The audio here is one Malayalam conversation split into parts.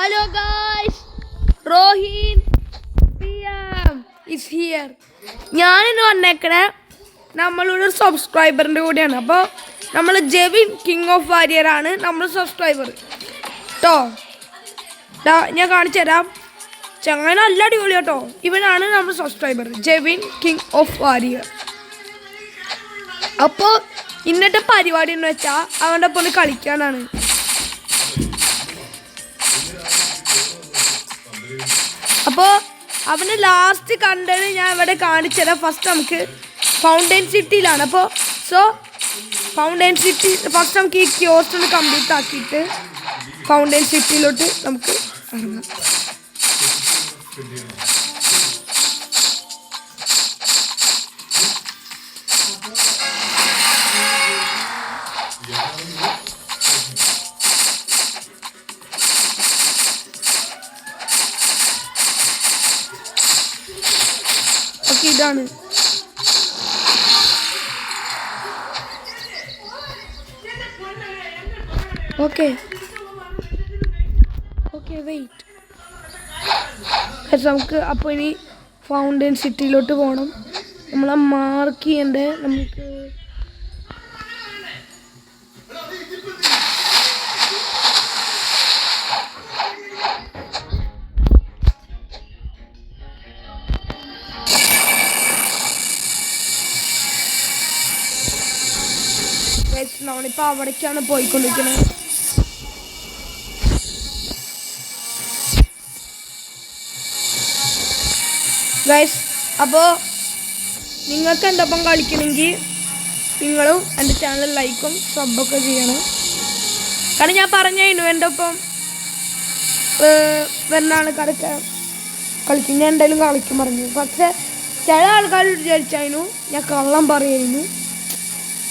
Hello guys, Rohin PM is here. ഞാനിന്ന് വന്നേക്കണേ നമ്മളൊരു സബ്സ്ക്രൈബറിൻ്റെ കൂടെയാണ്. അപ്പോൾ നമ്മൾ ജെവിൻ കിങ് ഓഫ് വാരിയർ ആണ് നമ്മൾ സബ്സ്ക്രൈബർ കേട്ടോ. ഞാൻ കാണിച്ചു തരാം. ചങ്ങനെ നല്ല അടിപൊളി കേട്ടോ. ഇവനാണ് നമ്മൾ subscriber Jevin king of warrior. അപ്പോൾ ഇന്നത്തെ പരിപാടി എന്ന് വെച്ചാൽ അവൻ്റെ ഒപ്പം കളിക്കാനാണ്. അപ്പോൾ അവന് ലാസ്റ്റ് കണ്ടത് ഞാൻ ഇവിടെ കാണിച്ചു തരാം. ഫസ്റ്റ് നമുക്ക് ഫൗണ്ടൈൻ സിറ്റിയിലാണ്. അപ്പോൾ ഫൗണ്ടൈൻ സിറ്റി ഫസ്റ്റ് നമുക്ക് ഈ ക്യോസ്റ്റ് ഒന്ന് കംപ്ലീറ്റ് ആക്കിയിട്ട് ഫൗണ്ടൈൻ സിറ്റിയിലോട്ട് നമുക്ക് ഇറങ്ങാം. ഇതാണ് ഓക്കെ വെയിറ്റ്. നമുക്ക് അപ്പോൾ ഇനി ഫൗണ്ടൈൻ സിറ്റിയിലോട്ട് പോകണം. നമ്മളെ മാർക്ക് ചെയ്യണ്ടേ നമുക്ക്. നമ്മളിപ്പോൾ അവിടേക്കാണ് പോയിക്കൊണ്ടിരിക്കുന്നത്. ഗൈസ്, അപ്പോൾ നിങ്ങൾക്ക് എൻ്റെ ഒപ്പം കളിക്കണമെങ്കിൽ നിങ്ങളും എൻ്റെ ചാനൽ ലൈക്കും സബ്ബൊക്കെ ചെയ്യണം. കാരണം ഞാൻ പറഞ്ഞായിരുന്നു എൻ്റെ ഒപ്പം വരുന്ന ആൾക്കാരൊക്കെ കളിക്കും, ഞാൻ എന്തായാലും കളിക്കും പറഞ്ഞു. പക്ഷേ ചില ആൾക്കാർ വിചാരിച്ചായിരുന്നു ഞാൻ കള്ളം പറയായിരുന്നു.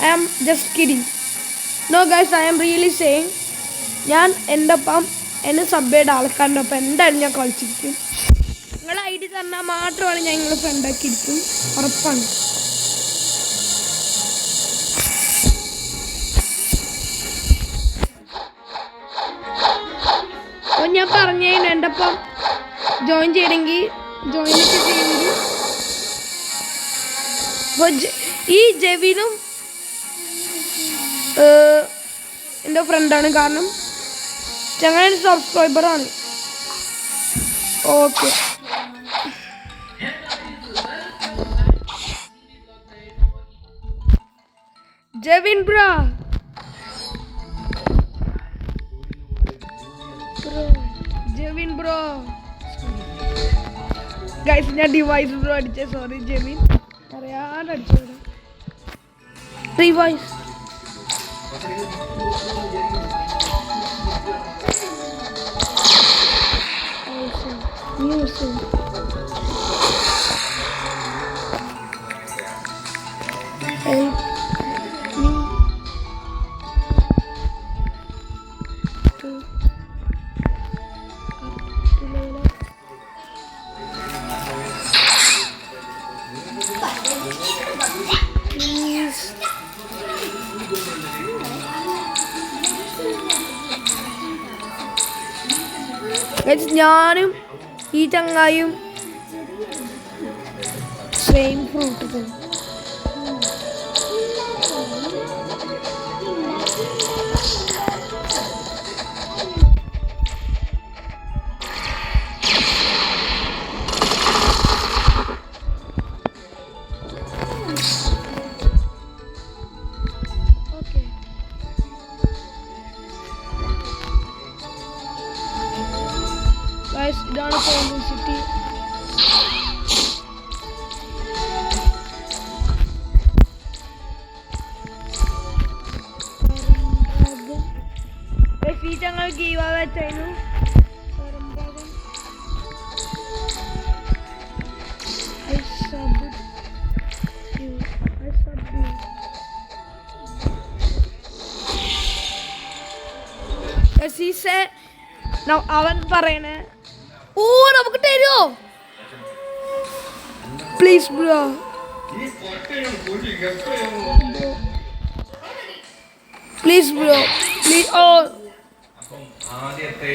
I am just kidding. No guys, I am really saying ഞാൻ എൻ്റെ ഒപ്പം എന്നെ സബ് ചെയ്ത ആൾക്കാരുടെ ഒപ്പം എന്തായാലും ഞാൻ കളിച്ചിരിക്കും. നിങ്ങളെ ഐ ഡി തന്നാൽ മാത്രമാണ് ഞാൻ നിങ്ങളെ ഫ്രണ്ടാക്കിയിരിക്കും, ഉറപ്പാണ്. അപ്പോൾ ഞാൻ പറഞ്ഞതിന് എൻ്റെ ഒപ്പം ജോയിൻ ചെയ്യണമെങ്കിൽ ജോയിനൊക്കെ ചെയ്യെങ്കിൽ അപ്പോൾ ഈ ജെവിനും എൻ്റെ ഫ്രണ്ടാണ്. കാരണം ഞങ്ങളൊരു സബ്സ്ക്രൈബറാണ്. Okay, Jevin bro Jevin bro guys, ഞാൻ ഡിവൈസ് ബ്രോ അടിച്ചേ, സോറി ജെവിൻ, അറിയാണ്ട് അടിച്ചത് റിവൈസ്. ഞാനും ഈ ചങ്ങായും സെയിം ഫ്രൂട്ട് പോകും. ഇതാണ് ഫൗണ്ടൈൻ സിറ്റി. ഞങ്ങൾ ഗീവ വെച്ചായിരുന്നു. അവൻ പറയണേ ഓ നമുക്ക് തരുമോ please bro. Please bro, please. ഓ ആദ്യത്തെ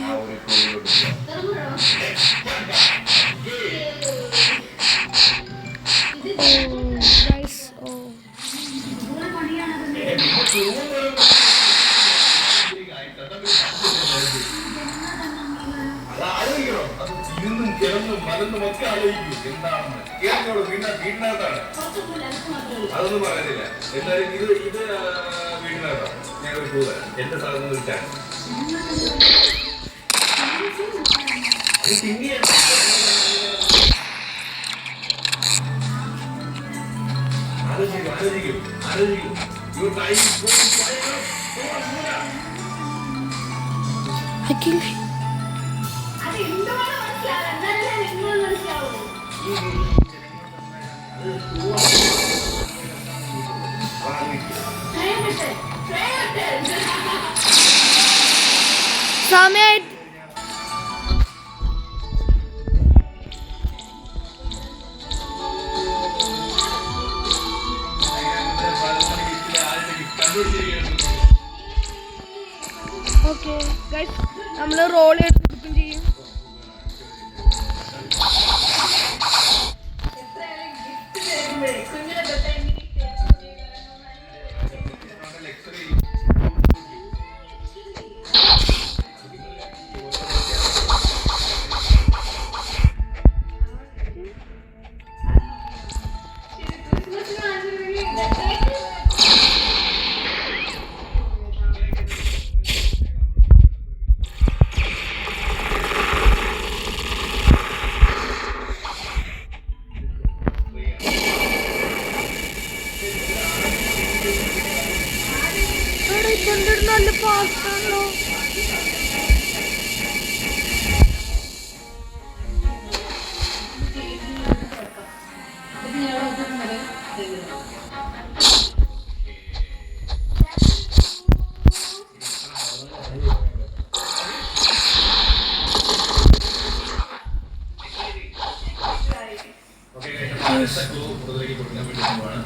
ആ ഒരു ക്ലൂയിലോട്ട് ഗൈസ് ഓ അത് ആലോചിക്കണം. അത് ഇരുന്നും കിടന്നും മലന്നും ഒക്കെ ആലോചിക്കും എന്താണെന്ന്. കേൾക്കോളൂ, വീടിനകത്താണ്. അതൊന്നും പറയുന്നില്ല. എന്തായാലും ഇത് വീടിനകത്താണ്. ഞാൻ ഒരു ക്ലൂ തരാം. എന്റെ സ്ഥലത്ത് നിന്ന് വിട്ടാണ് ആലോചിക്കും. Your time is going flying up. I can സമയായിട്ട് ഓക്കെ ഗൈസ് നമ്മൾ റോൾ എടുക്കുകയും ചെയ്യും. നല്ല പാസ്റ്റാണല്ലോ. Okay, guys, അടുത്ത ക്ലൂ മുതലേക്ക് കൊടുക്കാൻ വേണ്ടി പോവാണ്.